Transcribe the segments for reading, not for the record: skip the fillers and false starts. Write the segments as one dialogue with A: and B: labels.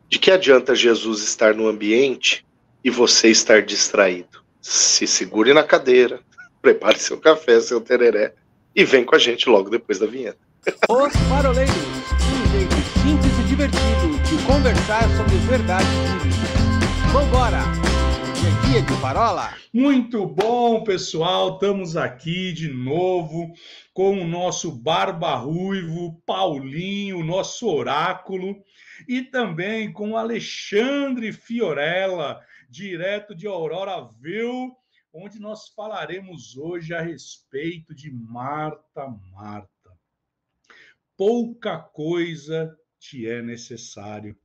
A: De que adianta Jesus estar no ambiente e você estar distraído? Se segure na cadeira, prepare seu café, seu tereré e vem com a gente logo depois da vinheta.
B: Os Paroleiros, um jeito simples e divertido de conversar sobre verdades bíblicas. Vambora! Hoje é dia de parola.
C: Muito bom, pessoal. Estamos aqui de novo com o nosso Barba Ruivo, Paulinho, nosso oráculo, e também com o Alexandre Fiorella, direto de Auroraville, onde nós falaremos hoje a respeito de Marta, Marta. Pouca coisa te é necessário.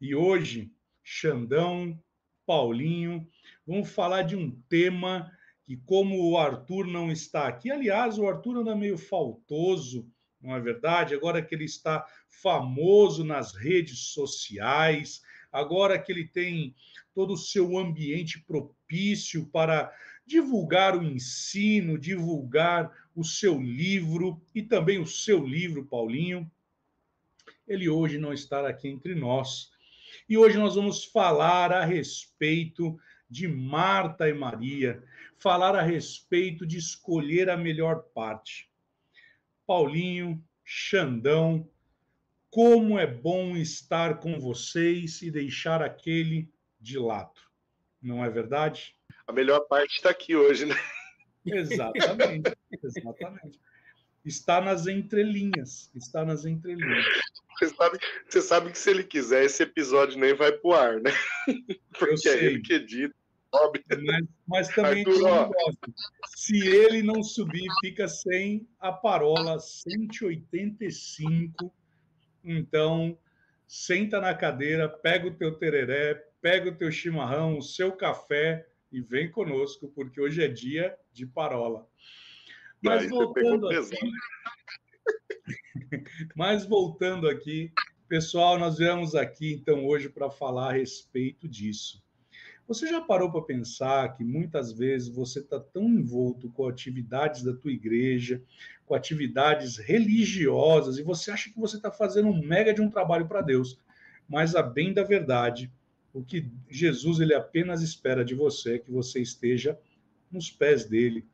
C: E hoje, Xandão, Paulinho, vamos falar de um tema que, como o Arthur não está aqui, aliás, o Arthur anda meio faltoso, não é verdade? Agora que ele está famoso nas redes sociais, agora que ele tem todo o seu ambiente propício para divulgar o ensino, divulgar o seu livro e também o seu livro, Paulinho, ele hoje não está aqui entre nós. E hoje nós vamos falar a respeito de Marta e Maria, falar a respeito de escolher a melhor parte. Paulinho, Xandão, como é bom estar com vocês e deixar aquele de lado. Não é verdade?
A: A melhor parte está aqui hoje, né?
C: Exatamente, exatamente. Está nas entrelinhas, está nas entrelinhas.
A: Você sabe que se ele quiser, esse episódio nem vai pro ar, né? Porque é ele que edita.
C: Mas também tem um negócio. Se ele não subir, fica sem a parola 185. Então, senta na cadeira, pega o teu tereré, pega o teu chimarrão, o seu café e vem conosco, porque hoje é dia de parola. Mas voltando aqui, pessoal, nós viemos aqui então hoje para falar a respeito disso. Você já parou para pensar que muitas vezes você está tão envolto com atividades da tua igreja, com atividades religiosas, e você acha que você está fazendo um mega de um trabalho para Deus, mas a bem da verdade, o que Jesus ele apenas espera de você é que você esteja nos pés dele,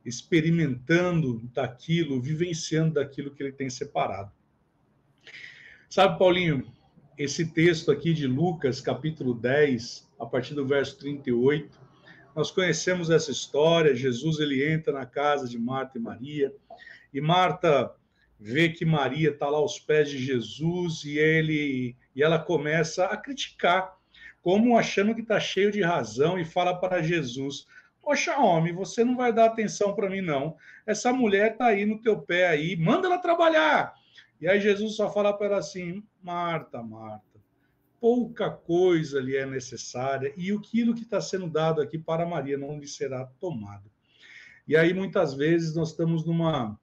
C: experimentando daquilo, vivenciando daquilo que ele tem separado. Sabe, Paulinho, esse texto aqui de Lucas, capítulo 10, a partir do verso 38, nós conhecemos essa história. Jesus ele entra na casa de Marta e Maria, e Marta vê que Maria está lá aos pés de Jesus e ela começa a criticar, como achando que está cheio de razão, e fala para Jesus: poxa, homem, você não vai dar atenção para mim, não. Essa mulher está aí no teu pé aí, manda ela trabalhar. E aí Jesus só fala para ela assim: Marta, Marta, pouca coisa lhe é necessária, e aquilo que está sendo dado aqui para Maria não lhe será tomado. E aí, muitas vezes, nós estamos numa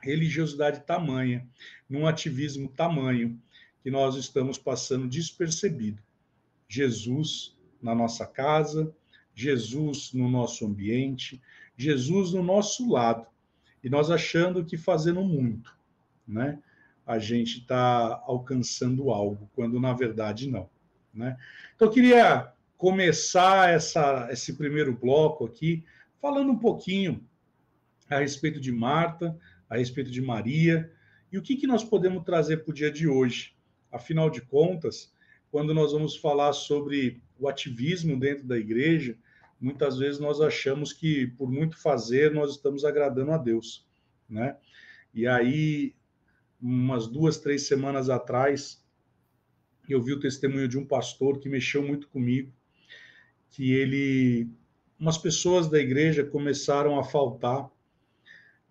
C: religiosidade tamanha, num ativismo tamanho, que nós estamos passando despercebido. Jesus na nossa casa, Jesus no nosso ambiente, Jesus no nosso lado, e nós achando que fazendo muito, né, a gente está alcançando algo, quando na verdade não, né? Então eu queria começar esse primeiro bloco aqui, falando um pouquinho a respeito de Marta, a respeito de Maria, e o que nós podemos trazer para o dia de hoje. Afinal de contas, quando nós vamos falar sobre o ativismo dentro da igreja, muitas vezes nós achamos que, por muito fazer, nós estamos agradando a Deus, né? E aí, umas 2, 3 semanas atrás, eu vi o testemunho de um pastor que mexeu muito comigo, que umas pessoas da igreja começaram a faltar,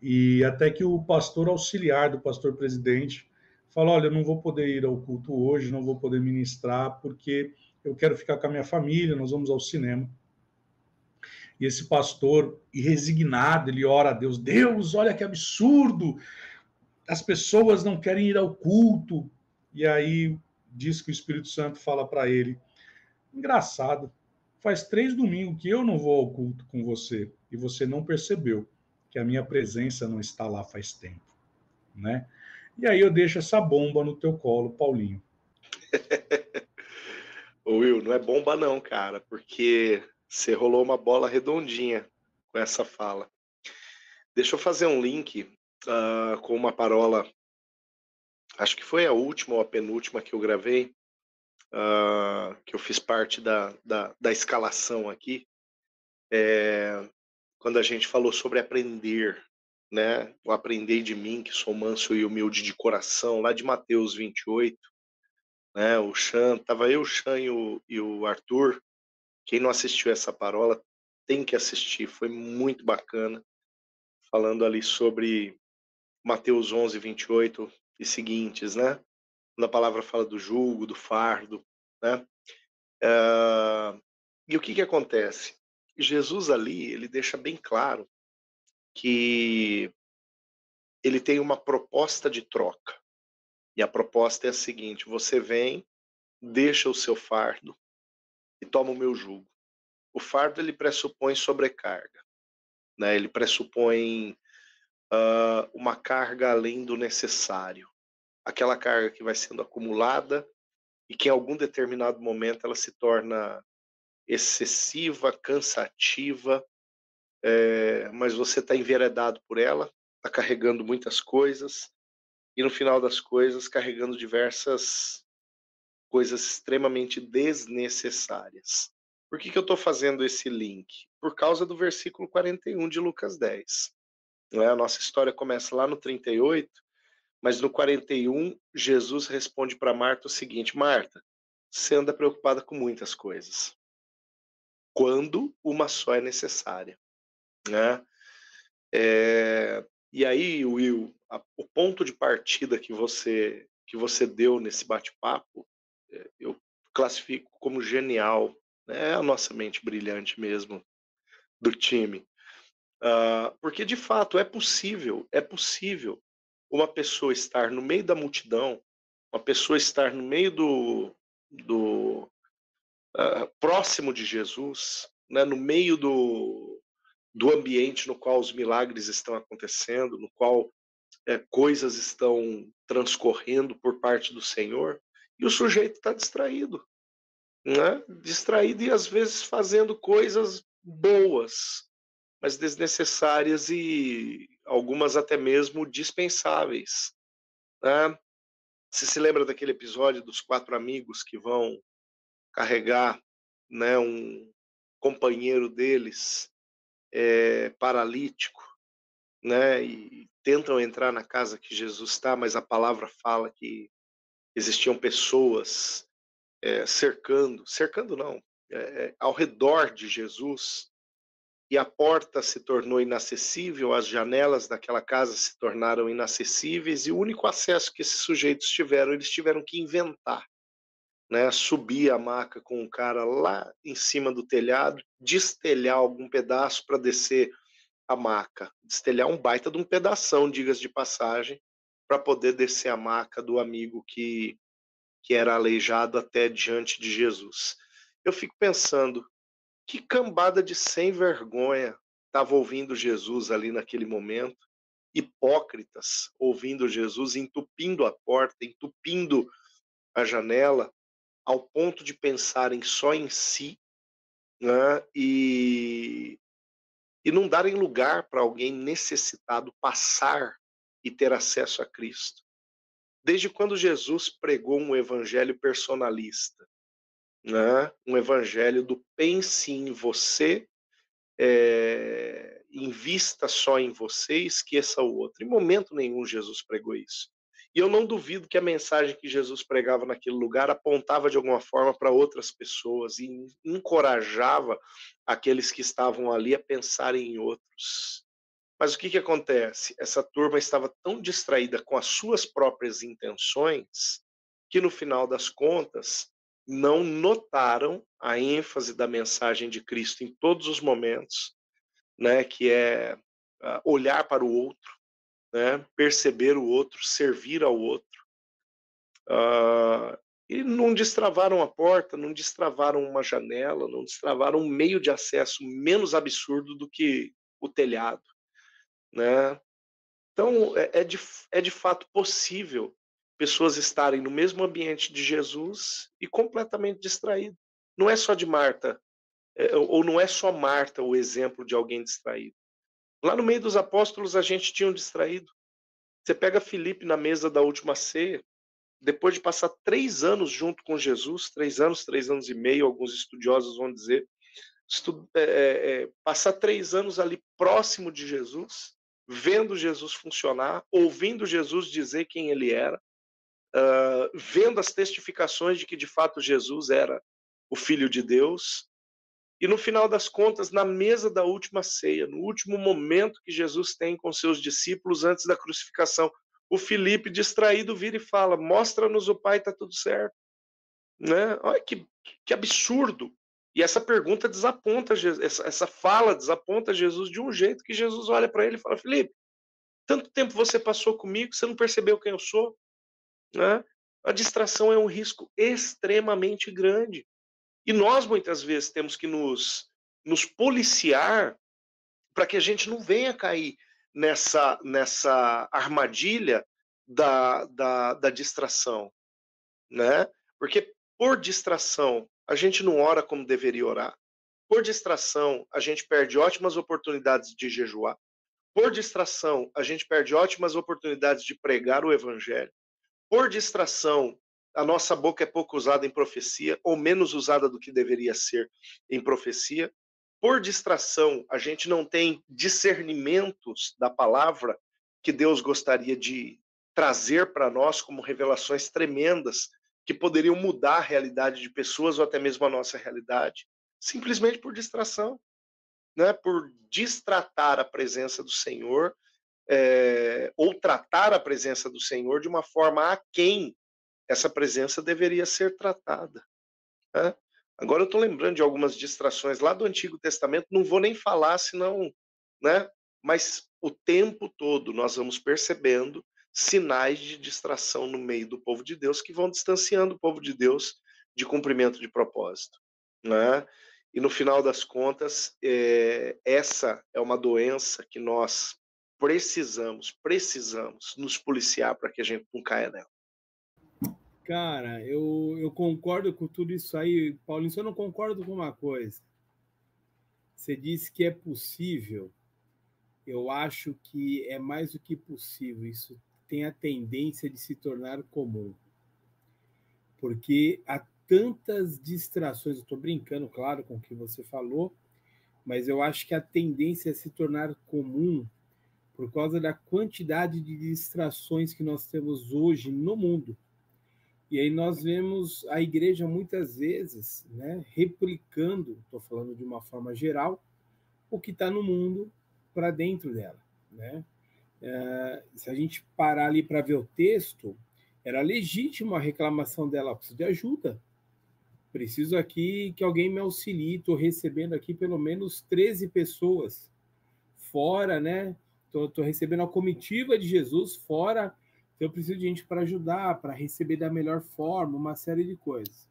C: e até que o pastor auxiliar do pastor presidente falou: olha, eu não vou poder ir ao culto hoje, não vou poder ministrar, porque eu quero ficar com a minha família, nós vamos ao cinema. E esse pastor, irresignado, ele ora a Deus: Deus, olha que absurdo, as pessoas não querem ir ao culto. E aí diz que o Espírito Santo fala para ele: engraçado, faz 3 domingos que eu não vou ao culto com você, e você não percebeu que a minha presença não está lá faz tempo, né? E aí eu deixo essa bomba no teu colo, Paulinho.
A: não é bomba não, cara, porque você rolou uma bola redondinha com essa fala. Deixa eu fazer um link com uma parola, acho que foi a última ou a penúltima que eu gravei, que eu fiz parte da escalação aqui, quando a gente falou sobre aprender, né? O aprendei de mim, que sou manso e humilde de coração, lá de Mateus 28, né? O Chan, tava eu, o Chan e o Arthur. Quem não assistiu essa parola tem que assistir, foi muito bacana, falando ali sobre Mateus 11, 28 e seguintes, né? Quando a palavra fala do jugo, do fardo, né? E o que acontece? Jesus ali, ele deixa bem claro que ele tem uma proposta de troca. E a proposta é a seguinte: você vem, deixa o seu fardo e toma o meu jugo. O fardo, ele pressupõe sobrecarga, né? Ele pressupõe uma carga além do necessário. Aquela carga que vai sendo acumulada e que em algum determinado momento ela se torna excessiva, cansativa, mas você está enveredado por ela, está carregando muitas coisas e no final das coisas carregando diversas coisas extremamente desnecessárias. Por que eu estou fazendo esse link? Por causa do versículo 41 de Lucas 10. Não é? A nossa história começa lá no 38, mas no 41, Jesus responde para Marta o seguinte: Marta, você anda preocupada com muitas coisas, quando uma só é necessária. Né? E aí, Will, o ponto de partida que você deu nesse bate-papo, eu classifico como genial. Né? É a nossa mente brilhante mesmo do time. Porque, de fato, é possível uma pessoa estar no meio da multidão, uma pessoa estar no meio do próximo de Jesus, né, no meio do ambiente no qual os milagres estão acontecendo, no qual coisas estão transcorrendo por parte do Senhor, e o sujeito está distraído, né? Distraído e às vezes fazendo coisas boas, mas desnecessárias e algumas até mesmo dispensáveis. Né? Você se lembra daquele episódio dos 4 amigos que vão carregar, né, um companheiro deles paralítico, né, e tentam entrar na casa que Jesus está, mas a palavra fala que existiam pessoas cercando não, ao redor de Jesus, e a porta se tornou inacessível, as janelas daquela casa se tornaram inacessíveis, e o único acesso que esses sujeitos tiveram, eles tiveram que inventar, né? Subir a maca com um cara lá em cima do telhado, destelhar algum pedaço para descer a maca, destelhar um baita de um pedação, diga-se de passagem, para poder descer a maca do amigo que era aleijado até diante de Jesus. Eu fico pensando, que cambada de sem vergonha estava ouvindo Jesus ali naquele momento, hipócritas ouvindo Jesus, entupindo a porta, entupindo a janela, ao ponto de pensarem só em si, né, e não darem lugar para alguém necessitado passar e ter acesso a Cristo. Desde quando Jesus pregou um evangelho personalista, né, um evangelho do pense em você, invista só em você e esqueça o outro. Em momento nenhum Jesus pregou isso. E eu não duvido que a mensagem que Jesus pregava naquele lugar apontava de alguma forma para outras pessoas e encorajava aqueles que estavam ali a pensarem em outros. Mas o que acontece? Essa turma estava tão distraída com as suas próprias intenções que no final das contas não notaram a ênfase da mensagem de Cristo em todos os momentos, né, que é olhar para o outro, né, perceber o outro, servir ao outro. E não destravaram a porta, não destravaram uma janela, não destravaram um meio de acesso menos absurdo do que o telhado. Né? Então, é de fato possível pessoas estarem no mesmo ambiente de Jesus e completamente distraídas. não é só de Marta, ou não é só Marta o exemplo de alguém distraído. Lá no meio dos apóstolos a gente tinha um distraído. Você pega Filipe na mesa da última ceia, depois de passar 3 anos junto com Jesus, 3 anos e meio, alguns estudiosos vão dizer, passar 3 anos ali próximo de Jesus, vendo Jesus funcionar, ouvindo Jesus dizer quem ele era, vendo as testificações de que de fato Jesus era o Filho de Deus, e no final das contas, na mesa da última ceia, no último momento que Jesus tem com seus discípulos antes da crucificação, o Filipe, distraído, vira e fala: mostra-nos o Pai, está tudo certo. Né? Olha que absurdo. E essa pergunta desaponta, essa fala desaponta Jesus de um jeito que Jesus olha para ele e fala: Filipe, tanto tempo você passou comigo, você não percebeu quem eu sou? Né? A distração é um risco extremamente grande. E nós, muitas vezes, temos que nos policiar para que a gente não venha cair nessa armadilha da distração. Né? Porque por distração, a gente não ora como deveria orar. Por distração, a gente perde ótimas oportunidades de jejuar. Por distração, a gente perde ótimas oportunidades de pregar o evangelho. Por distração, a nossa boca é pouco usada em profecia, ou menos usada do que deveria ser em profecia. Por distração, a gente não tem discernimentos da palavra que Deus gostaria de trazer para nós como revelações tremendas que poderiam mudar a realidade de pessoas ou até mesmo a nossa realidade, simplesmente por distração, né? Por distratar a presença do Senhor, ou tratar a presença do Senhor de uma forma a quem essa presença deveria ser tratada. Né? Agora eu estou lembrando de algumas distrações lá do Antigo Testamento, não vou nem falar, senão, né? Mas o tempo todo nós vamos percebendo sinais de distração no meio do povo de Deus que vão distanciando o povo de Deus de cumprimento de propósito. Né? E no final das contas, essa é uma doença que nós precisamos nos policiar para que a gente não caia nela.
B: Cara, eu concordo com tudo isso aí, Paulinho, só não concordo com uma coisa. Você disse que é possível. Eu acho que é mais do que possível. Isso tem a tendência de se tornar comum. Porque há tantas distrações. Eu estou brincando, claro, com o que você falou, mas eu acho que a tendência é se tornar comum por causa da quantidade de distrações que nós temos hoje no mundo. E aí nós vemos a igreja muitas vezes, né, replicando, estou falando de uma forma geral, o que está no mundo para dentro dela. Né? Se a gente parar ali para ver o texto, era legítima a reclamação dela: preciso de ajuda, preciso aqui que alguém me auxilie, estou recebendo aqui pelo menos 13 pessoas, fora, né? Estou recebendo a comitiva de Jesus, fora... Então, eu preciso de gente para ajudar, para receber da melhor forma, uma série de coisas.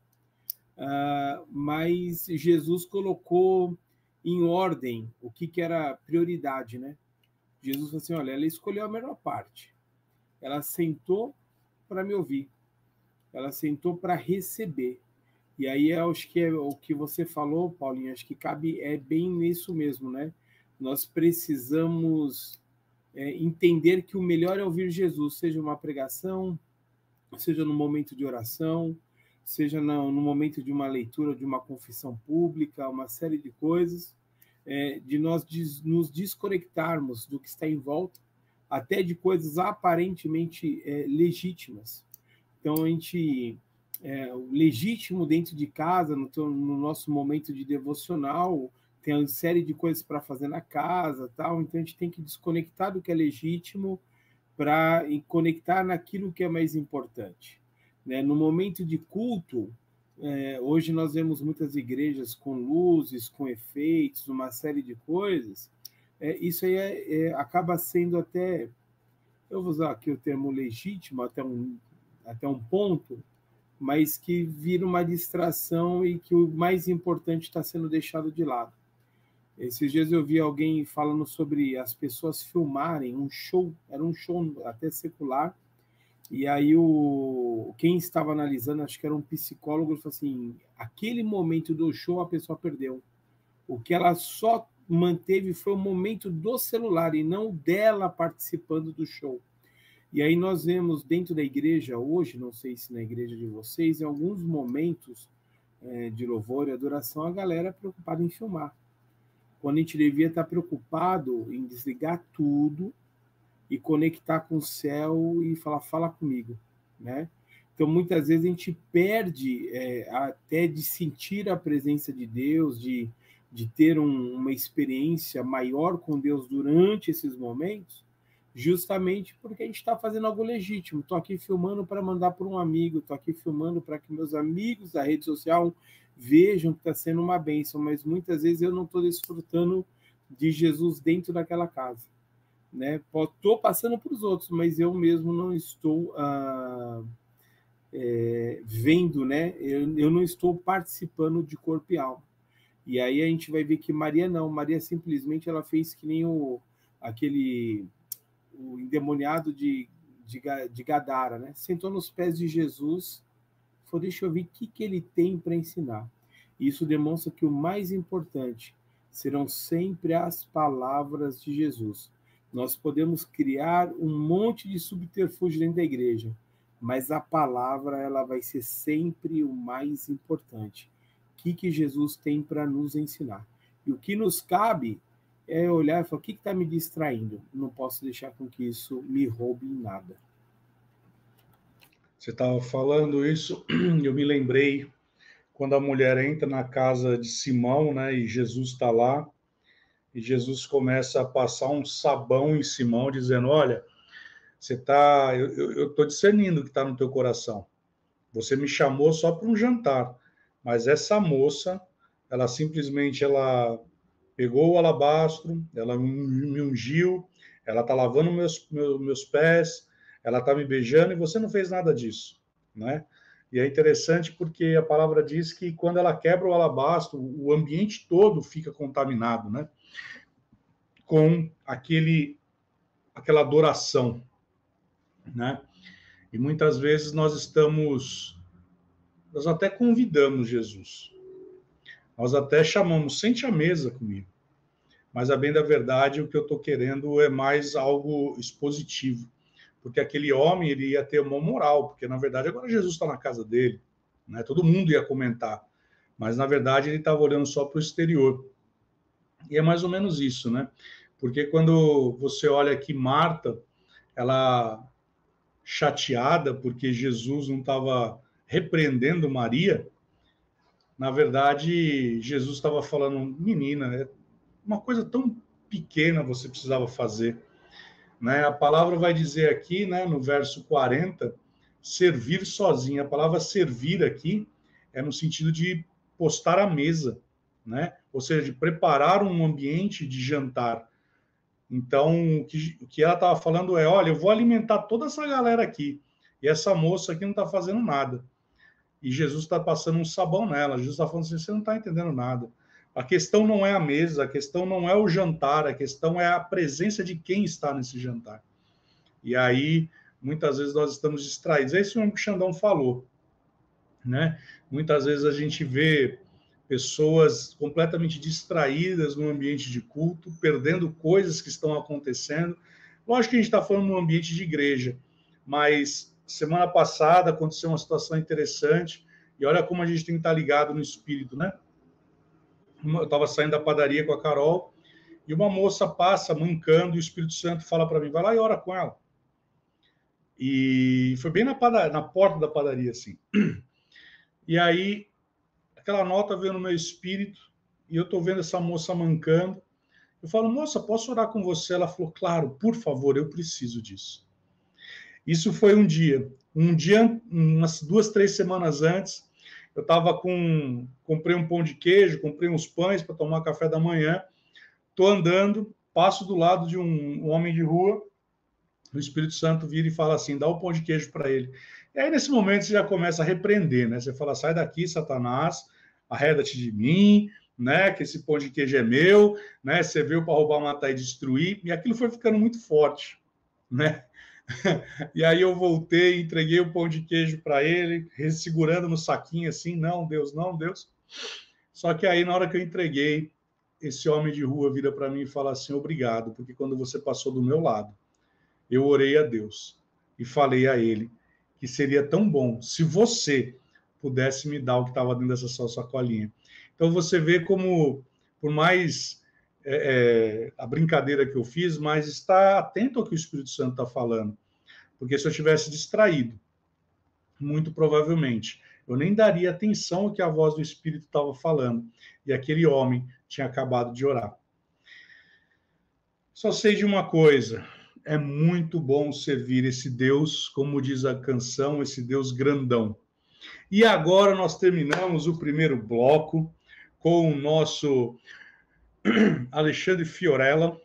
B: Mas Jesus colocou em ordem o que era prioridade, né? Jesus falou assim: olha, ela escolheu a melhor parte. Ela sentou para me ouvir. Ela sentou para receber. E aí, eu acho que é o que você falou, Paulinho, acho que cabe bem nisso mesmo, né? Nós precisamos... entender que o melhor é ouvir Jesus, seja uma pregação, seja no momento de oração, seja no momento de uma leitura, de uma confissão pública, uma série de coisas, de nós nos desconectarmos do que está em volta, até de coisas aparentemente legítimas. Então, a gente, legítimo dentro de casa, no nosso momento de devocional, tem uma série de coisas para fazer na casa, tal. Então a gente tem que desconectar do que é legítimo para conectar naquilo que é mais importante. Né? No momento de culto, hoje nós vemos muitas igrejas com luzes, com efeitos, uma série de coisas. Isso aí acaba sendo até, eu vou usar aqui o termo legítimo, até um ponto, mas que vira uma distração e que o mais importante está sendo deixado de lado. Esses dias eu vi alguém falando sobre as pessoas filmarem um show, era um show até secular, E aí quem estava analisando, acho que era um psicólogo, ele falou assim, aquele momento do show a pessoa perdeu. O que ela só manteve foi o momento do celular e não dela participando do show. E aí nós vemos dentro da igreja hoje, não sei se na igreja de vocês, em alguns momentos de louvor e adoração, a galera é preocupada em filmar. Quando a gente devia estar preocupado em desligar tudo e conectar com o céu e falar, fala comigo, né? Então, muitas vezes a gente perde até de sentir a presença de Deus, de ter uma experiência maior com Deus durante esses momentos, justamente porque a gente está fazendo algo legítimo. Estou aqui filmando para mandar para um amigo, estou aqui filmando para que meus amigos da rede social vejam que está sendo uma bênção, mas muitas vezes eu não estou desfrutando de Jesus dentro daquela casa. Né? Estou passando para os outros, mas eu mesmo não estou vendo, né? Eu não estou participando de corpo e alma. E aí a gente vai ver que Maria não, Maria simplesmente ela fez que nem o endemoniado de Gadara, né? Sentou nos pés de Jesus, falou, deixa eu ver o que ele tem para ensinar. Isso demonstra que o mais importante serão sempre as palavras de Jesus. Nós podemos criar um monte de subterfúgio dentro da igreja, mas a palavra ela vai ser sempre o mais importante. O que Jesus tem para nos ensinar? E o que nos cabe é olhar e falar, o que está me distraindo? Não posso deixar com que isso me roube em nada.
C: Você estava falando isso, eu me lembrei quando a mulher entra na casa de Simão, né, e Jesus está lá, e Jesus começa a passar um sabão em Simão, dizendo, olha, eu estou discernindo o que está no teu coração. Você me chamou só para um jantar, mas essa moça, ela simplesmente pegou o alabastro, ela me ungiu, ela está lavando meus pés, ela está me beijando e você não fez nada disso, né? E é interessante porque a palavra diz que quando ela quebra o alabastro, o ambiente todo fica contaminado, né? Com aquela adoração, né? E muitas vezes nós até convidamos Jesus, nós até chamamos, sente à mesa comigo, mas a bem da verdade o que eu estou querendo é mais algo expositivo, porque aquele homem ele ia ter uma moral, porque na verdade agora Jesus está na casa dele, né? Todo mundo ia comentar, mas na verdade ele estava olhando só para o exterior. E é mais ou menos isso, né? Porque quando você olha aqui Marta, ela chateada porque Jesus não estava repreendendo Maria, na verdade Jesus estava falando, menina, é uma coisa tão pequena você precisava fazer, né? A palavra vai dizer aqui, né, no verso 40, servir sozinha. A palavra servir aqui é no sentido de postar a mesa, né? Ou seja, de preparar um ambiente de jantar. Então, o que ela estava falando é, olha, eu vou alimentar toda essa galera aqui, e essa moça aqui não está fazendo nada. E Jesus está passando um sabão nela. Jesus está falando assim, você não está entendendo nada. A questão não é a mesa, a questão não é o jantar, a questão é a presença de quem está nesse jantar. E aí, muitas vezes nós estamos distraídos. É isso que o Xandão falou, né? Muitas vezes a gente vê pessoas completamente distraídas no ambiente de culto, perdendo coisas que estão acontecendo. Lógico que a gente está falando no ambiente de igreja, mas semana passada aconteceu uma situação interessante, e olha como a gente tem que estar ligado no espírito, né? Eu estava saindo da padaria com a Carol, e uma moça passa mancando, e o Espírito Santo fala para mim, vai lá e ora com ela. E foi bem na porta da padaria, assim. E aí, aquela nota veio no meu espírito, e eu estou vendo essa moça mancando. Eu falo, moça, posso orar com você? Ela falou, claro, por favor, eu preciso disso. Isso foi um dia, umas 2, 3 semanas antes, eu comprei um pão de queijo, comprei uns pães para tomar café da manhã, estou andando, passo do lado de um homem de rua, o Espírito Santo vira e fala assim, dá o pão de queijo para ele. E aí, nesse momento, você já começa a repreender, né? Você fala, sai daqui, Satanás, arreda-te de mim, né? Que esse pão de queijo é meu, né? Você veio para roubar, matar e destruir. E aquilo foi ficando muito forte, né? E aí eu voltei, entreguei o pão de queijo para ele, segurando no saquinho assim, não, Deus, não, Deus. Só que aí, na hora que eu entreguei, esse homem de rua vira para mim e fala assim, obrigado, porque quando você passou do meu lado, eu orei a Deus e falei a ele que seria tão bom se você pudesse me dar o que estava dentro dessa sua sacolinha. Então você vê como, por mais a brincadeira que eu fiz, mas está atento ao que o Espírito Santo está falando. Porque se eu tivesse distraído, muito provavelmente, eu nem daria atenção ao que a voz do Espírito estava falando. E aquele homem tinha acabado de orar. Só sei de uma coisa, é muito bom servir esse Deus, como diz a canção, esse Deus grandão. E agora nós terminamos o primeiro bloco com o nosso Alexandre Fiorella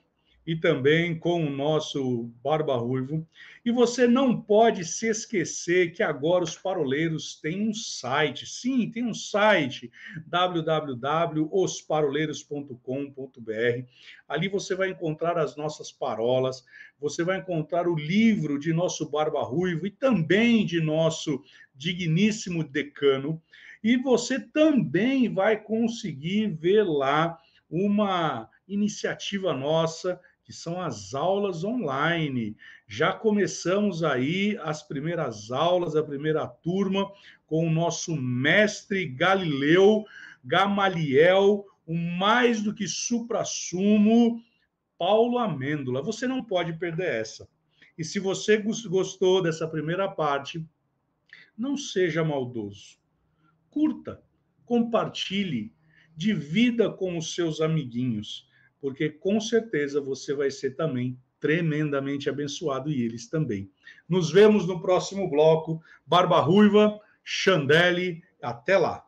C: e também com o nosso Barba Ruivo. E você não pode se esquecer que agora os paroleiros têm um site. Sim, tem um site, www.osparoleiros.com.br. Ali você vai encontrar as nossas parolas, você vai encontrar o livro de nosso Barba Ruivo e também de nosso digníssimo decano. E você também vai conseguir ver lá uma iniciativa nossa, que são as aulas online. Já começamos aí as primeiras aulas, a primeira turma, com o nosso mestre Galileu, Gamaliel, o mais do que suprassumo, Paulo Amêndola. Você não pode perder essa. E se você gostou dessa primeira parte, não seja maldoso. Curta, compartilhe, divida com os seus amiguinhos, porque com certeza você vai ser também tremendamente abençoado e eles também. Nos vemos no próximo bloco. Barba Ruiva, Chandelle, até lá.